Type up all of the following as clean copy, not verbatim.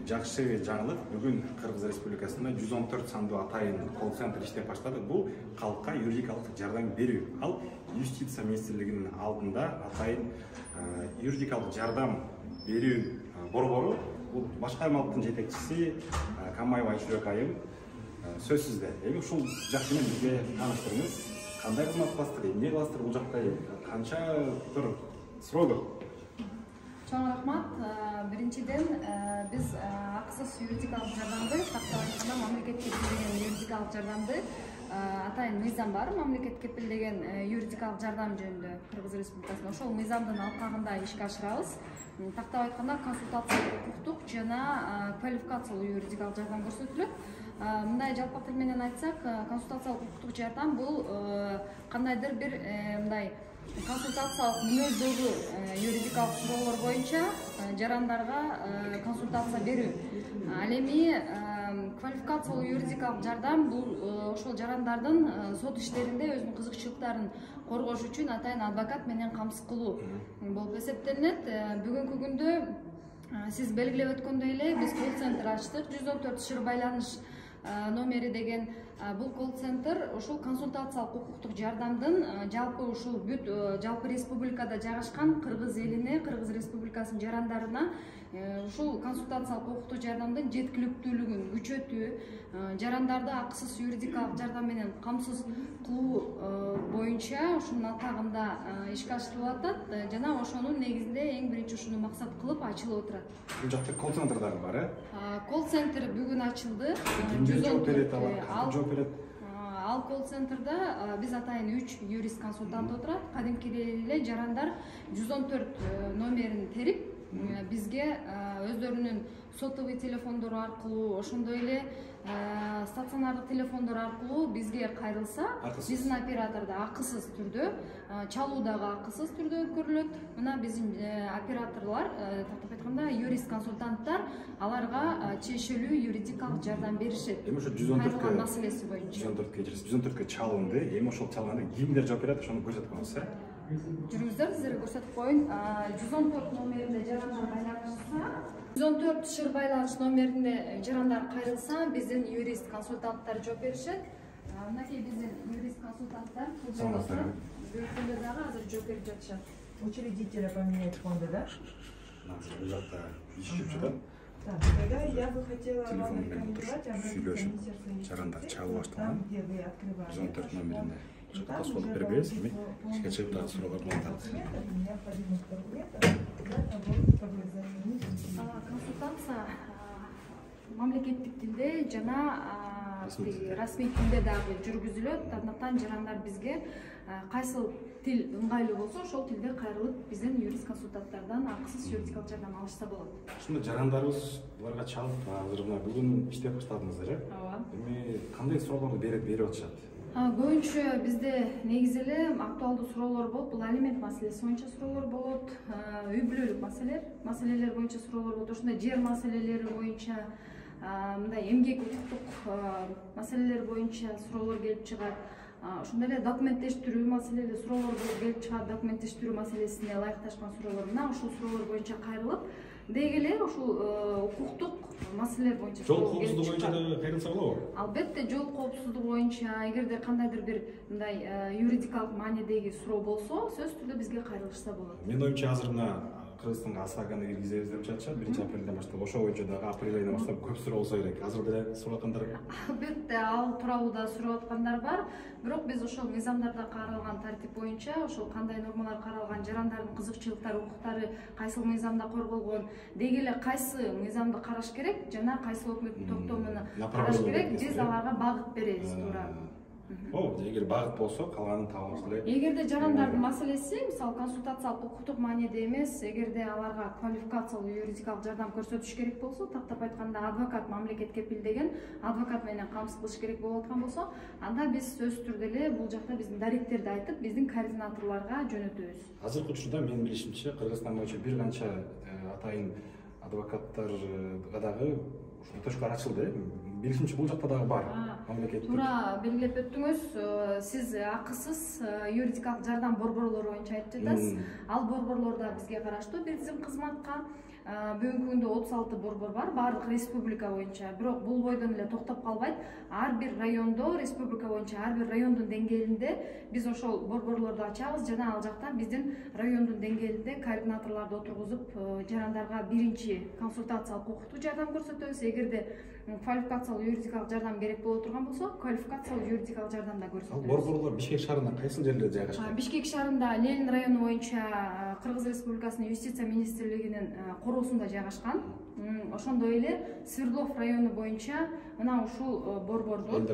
жакшы жаңылык. Бүгүн Кыргыз Республикасында 114 сандуу атайын колл-центр иштеп баштады. Бул калкка юридикалык жардам берүү. Ал юстиция министрлигинин алдында атайын юридикалык жардам берүү борбору. Бул башкармалыктын жетекчиси Камаева Айшурек айым сөз сизде. Эми ушул жак менен бизге тааныштырыңыз. Кандай кызмат кыласыздар, эмне кыласыздар бул жакта, канча бир срок? Чоң рахмат. Биринчиден биз акысыз юридикалык жардамды тактабайында мамлекетке берилген юридикалык жардамды атайын мыйзам бар. Мамлекет кепилдеген юридикалык жардам жөнүндө Кыргыз Республикасында ошол мыйзамдын алкагында ишке ашырабыз. Тактап айтканда консультациялык укуктук жана квалификациялуу юридикалык жардам көрсөтүлөт. Мындай жалпак тил менен айтсак, консультациялык укуктук жардам бул кандайдыр бир мындай консультациялык мүнөздөгү юридикалык суроолор боюнча жарандарга консультация берүү. Ал эми квалификациялуу юридикалык жардам бул ошол жарандардын сот иштеринде өзүнүн кызыкчылыктарын коргош үчүн атайын адвокат менен камсыз кылуу болуп эсептелинет. Бүгүнкү күндө сиз белгилеп өткөндөй эле биз колл-центр ачтык. 114 шыр байланыш номери деген бул колл-центр ушул консультациялык укуктук жардамдын жалпы ушул бүт жалпы республикада жайгашкан Кыргыз элине, Кыргыз Республикасынын жарандарына ушул консультациялык укуктук жардамдын жеткиликтүүлүгүн күчөтүү, жарандарды акысыз юридикалык жардам менен камсыз кылуу боюнча ушунун атагында ишке ашырылып атат жана ошонун негизинде эң биринчи ушуну максат кылып ачылып отурат. Бул жакта колл-центр дагы бар, Колл-центр бүгүн ачылды. Ал колл-центрда биз атайын 3 юрист консультант отурат. Кадимкидей эле жарандар 114 номерин терип бизге өздөрүнүн сотовый телефондору аркылуу, ошондой эле стационардык телефондор аркылуу бизге кайрылса, биздин оператордо акысыз түрдө, чалуу дагы акысыз түрдө өткөрүлөт. Мына биздин операторлор, тактап айтканда юрист консультанттар аларга чечилүү юридикалык жардам беришет. Эми ошо 114 маселеси боюнча. 114 чалынды. Эми ошол чалганда кимдер жооп берет, ошону көрсөтүп коюңуз, Жүрүңүздөр, сиздерге көрсөтүп коеюн. 114 номеринде жарандар байланышса, 114 шыр байланыш номеринде жарандар кайрылса, биздин юрист консультанттар жооп беришет. Мынакей биздин юрист консультанттар бөлүккөндө дагы азыр жооп берип жатышат. Учредителя поменять фонда, да? Бул жакта ишип жатат. Так, тогда я бы хотела вам рекомендовать обратиться в Министерство юстиции, там, где вы открываете ваш фонд. Паспорт бербейбиз, эми ишке чыгып дагы суроолор болот. Необходимых документов для того, чтобы заменить. Консультация мамлекеттик тилде жана расмий тилде дагы жүргүзүлөт. Андыктан жарандар бизге кайсыл тил ыңгайлуу болсо, ошол тилде кайрылып биздин юрист консультанттардан акысыз юридикалык жардам алышса болот. Ушунда жарандарыбыз буларга чалып, азыр мына бүгүн иштеп баштадыңыздар, Ооба. Эми кандай суроолорду берип атышат? Көбүнчө бизде негизи эле актуалдуу суроолор болот. Бул алимент маселеси боюнча суроолор болот, үй бүлөлүк маселелер боюнча суроолор болот. Ошондой жер маселелери боюнча, мындай эмгек укуктук маселелер боюнча суроолор келип чыгат. Ошондой эле документтештирүү маселелери суроолор келип чыгат. Документтештирүү маселесине ылайыкташкан суроолор мына ушул суроолор боюнча кайрылып, деги эле ушул укуктук маселелер боюнча жол коопсуздугу боюнча да кайрылса болобу? Албетте, жол коопсуздугу боюнча эгерде кандайдыр бир мындай юридикалык маанидеги суроо болсо, сөзсүз түрдө бизге кайрылышса болот. Менин оюмча азыр мына Кыргызстанга АСАГаны киргизебиз деп жатышат. 1-апрелден баштап ошол боюнча дагы апрель айынан баштап көп суроо болсо керек. Азыр деле сурап аткандар. Албетте, ал тууралуу да сурап аткандар бар. Бирок биз ошол мыйзамдарда каралган тартип боюнча, ошол кандай нормалар каралган, жарандардын кызыкчылыктары, укуктары кайсыл мыйзамда корголгон, деги эле кайсы мыйзамды караш керек жана кайсы өкмөттүн токтомуну караш керек, биз аларга багыт беребиз туура. Эгер багыт болсо, калганын табылыш эле. Эгерде жарандардын маселеси, мисалы консультациялык укуктук мааниде эмес, эгерде аларга квалификациялуу юридикалык жардам көрсөтүш керек болсо, тактап айтканда адвокат мамлекет кепилдеген адвокат менен камсыз кылыш керек болуп аткан болсо, анда биз сөзсүз түрдө эле бул жакта биздин даректерди айтып, биздин координаторлорго жөнөтөбүз. Азыркы учурда менин билишимче Кыргызстан боюнча бир канча атайын адвокаттарга дагы ушул точкалар ачылды. Билишимче бул жакта дагы бар. Мамлекеттик. Туура белгилеп өттүңүз. Сиз акысыз юридикалык жардам борборлору боюнча айтып жатасыз. Ал борборлордо бизге караштуу бир тизим кызматка бүгүнкү күндө 36 борбор бар, баардык республика боюнча. Бирок бул бойдон эле токтоп калбайт. Ар бир райондо, республика боюнча ар бир райондун деңгээлинде биз ошол борборлорду ачабыз жана ал жакта биздин райондун деңгээлинде координаторлорду отургузуп, жарандарга биринчи консультациялык укуктуу жардам көрсөтөбүз. Эгерде квалификациялык юридикалык жардам керек боло турган болсо, квалификациялык юридикалык жардам да көрсөтөбүз. Борборлор Бишкек шаарында кайсыл жерлерде жайгашкан? Бишкек шаарында Ленин району боюнча Кыргыз Республикасынын юстиция министрлигинин короосунда жайгашкан. Ошондой эле Свердлов району боюнча мына ушул борбордун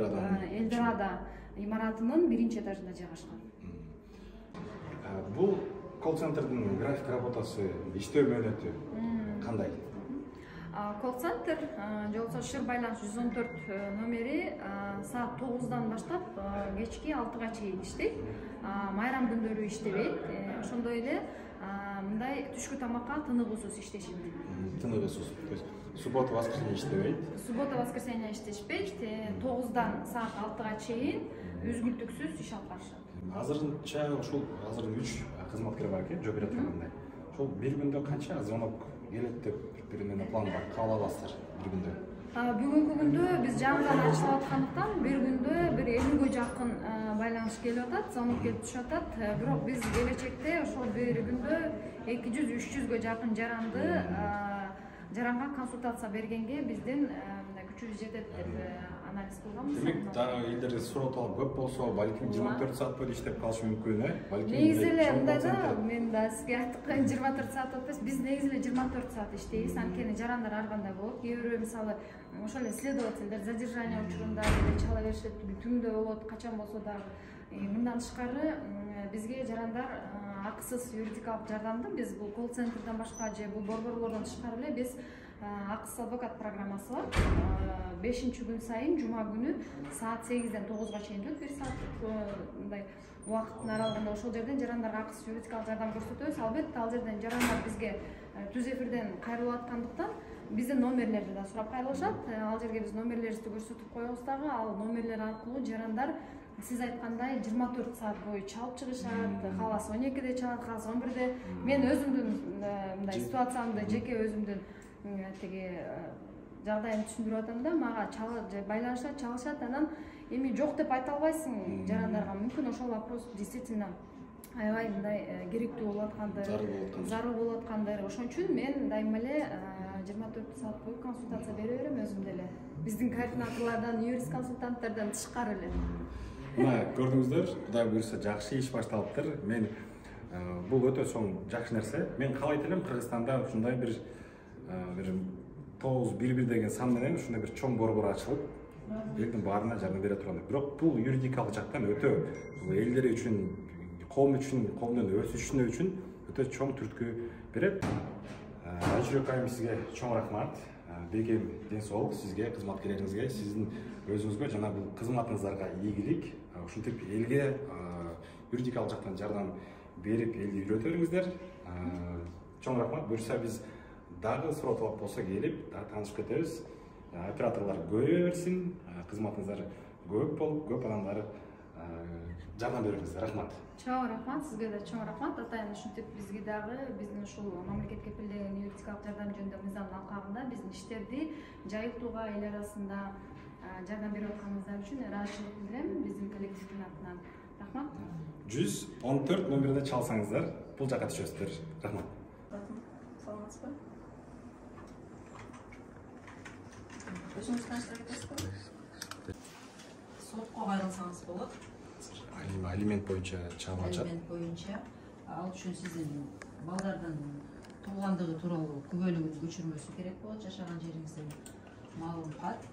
Эльдорадо имаратынын биринчи этажында жайгашкан. Бул колл-центрдин график работасы, иштөө мөөнөтү кандай? Колл-центр же болбосо шыр байланыш 114 номери саат 9-дан баштап кечки 6-га чейин иштейт. Майрам күндөрү иштебейт. Ошондой эле мындай түшкү тамакка тыныгуусуз иштешет. Тыныгуусуз. То есть суббота, воскресенье иштебейт. Суббота, воскресенье иштешпейт. 9-дан саат 6-га чейин үзгүлтүксүз иш алып барышат. Азырынча ушул 3 кызматкер бар экен, жооп бере тургандай. Ошол бир күндө канча звонок келет деп бир план бар. Кабыл аласыздар бир күндө? Бүгүнкү күндө биз жаңыдан ачылып аткандыктан бир күндө бир 50ге жакын байланыш келип атат, звонок келип түшүп атат. Бирок биз келечекте ошол бир күндө 200-300ге жакын жаранга консультация бергенге биздин күчүбүз жетет деп анализ кылганбыз. Демек, дагы элдер сурап алып көп болсо, балким 24 саат бою иштеп калышы мүмкүн, балким. Негизи эле мындай да, мен да сизге айттым, 24 саат отпойбуз. Биз негизи эле 24 саат иштейбиз. Анткени жарандар ар кандай болот. Кээ бирөө мисалы ошол эле следовательдер задержание учурунда чала беришет, түндө болот, качан болсо дагы. Мындан тышкары бизге жарандар акысыз юридикалык жардамды биз бул колл-центрден башка же бул борборлордон тышкары эле биз акысыз адвокат программасы бар. 5-күн сайын жума күнү саат 8-ден 9-га чейин өтөт, 1 сааттык мындай убакыттын аралыгында ошол жерден жарандарга акысыз юридикалык жардам көрсөтөбүз. Албетте ал жерден жарандар бизге түз эфирден кайрылып аткандыктан биздин номерлерди да сурап кайрылышат. Ал жерге биз номерлерибизди көрсөтүп коебуз дагы. Ал номерлер аркылуу жарандар сиз айткандай 24 саат бою чалып чыгышат. Кааласа 12-де чалат, кааласа 11-де. Мен өзүмдүн мындай ситуациямды, жеке өзүмдүн теги жагдайымды түшүндүрүп атам да, мага байланышат, чалышат, анан эми жок деп айта албайсың жарандарга. Мүмкүн ошол вопрос действительно аябай мындай керектүү болуп аткандыр, зарыл болуп аткандыр. Ошон үчүн мен дайыма эле 24 саат бою консультация бере берем өзүм деле. Биздин координаторлордон, юрист консультанттардан тышкары эле. Мына көрдүңүздөр, Кудай буюрса жакшы иш башталыптыр. Мен бул өтө чоң жакшы нерсе. Мен каалайт элем Кыргызстанда ушундай бир 911 деген сан менен ушундай бир чоң борбор ачылып, элдин баарына жардам бере турган. Бирок бул юридикалык жактан өтө элдер үчүн, коом үчүн, коомдун өсүшүнө үчүн өтө чоң түрткү берет. Айжүрөк айым сизге чоң рахмат. Бекем ден соолук сизге, кызматкерлериңизге, сиздин өзүңүзгө жана бул кызматыңыздарга ийгилик. Ушинтип элге юридикалык жактан жардам берип элди үйрөтө бериңиздер. Чоң рахмат. Буюрса биз дагы суроо талап болсо келип, дагы таанышып кетебиз. Операторлор көбөйө берсин, кызматыңыздар көп болуп, көп адамдар жардам бериңиздер. Рахмат. Чоң рахмат, сизге да чоң рахмат. Атайын ушинтип бизге дагы биздин ушул мамлекет кепилдеген юридикалык жардам жөнүндө мыйзамдын алкагында биздин иштерди жайылтууга эл арасында жардам берип атканыңыздар үчүн ыраазычылык билдирем биздин коллективдин атынан. Рахмат. 114 номерине чалсаңыздар, бул жакка түшөсүздөр. Рахмат. Саламатсызбы? Өзүңүз таныштырып кетесизби? Сотко кайрылсаңыз болот. Алимент боюнча чагым ачат. Алимент боюнча ал үчүн сиздин балдардын туулгандыгы тууралуу күбөлүгүнүн көчүрмөсү керек болот. Жашаган жериңизден маалым кат.